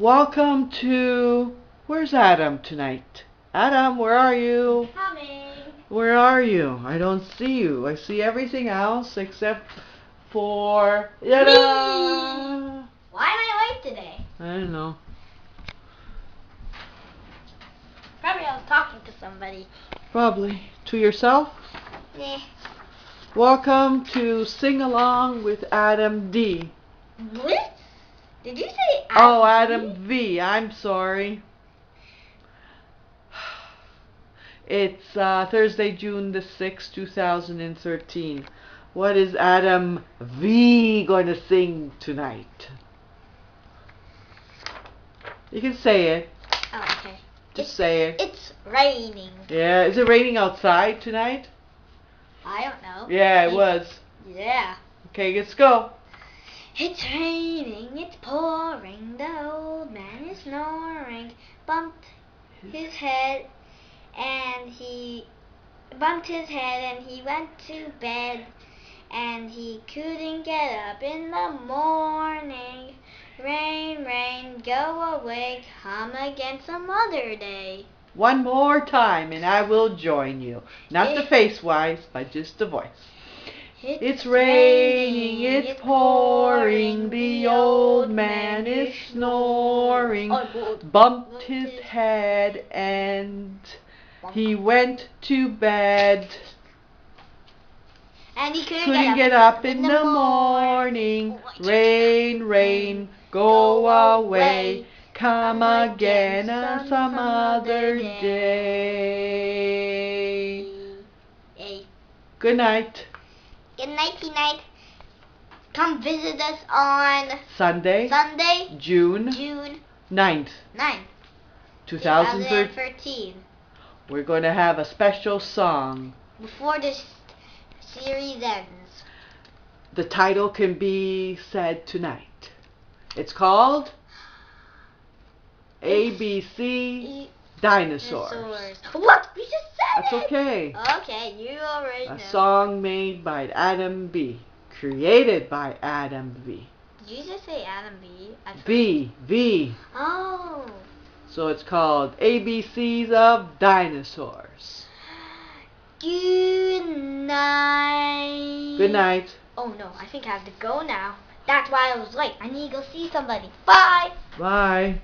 Welcome to... Where's Adam tonight? Adam, where are you? Coming. Where are you? I don't see you. I see everything else except for... Why am I late today? I don't know. Probably I was talking to somebody. Probably. To yourself? Yeah. Welcome to Sing Along with Adam D. What? Did you say Adam? Oh, Adam V. I'm sorry. It's Thursday, June the 6th, 2013. What is Adam V going to sing tonight? You can say it. Oh, okay. Just say it. It's raining. Yeah, is it raining outside tonight? I don't know. Yeah, it was. Yeah. Okay, let's go. It's raining, it's pouring, the old man is snoring, bumped his head and he went to bed, and he couldn't get up in the morning. Rain, rain, go away, come again some other day. One more time and I will join you. Not the face-wise, but just the voice. It's raining, it's pouring, the old man is snoring, bumped his head and he went to bed. And he Couldn't get up in the morning. Rain, rain, go away, come again on some other day. Good night. Good nighty night. Come visit us on Sunday, June 9th, 2013. We're going to have a special song. Before this series ends. The title can be said tonight. It's called ABC Dinosaurs. What? We just said That's it. Okay. Okay, you already know. A song made by Adam B. Created by Adam V. Did you just say Adam B? V. Oh. So it's called ABCs of Dinosaurs. Good night. Good night. Oh no, I think I have to go now. That's why I was late. I need to go see somebody. Bye. Bye.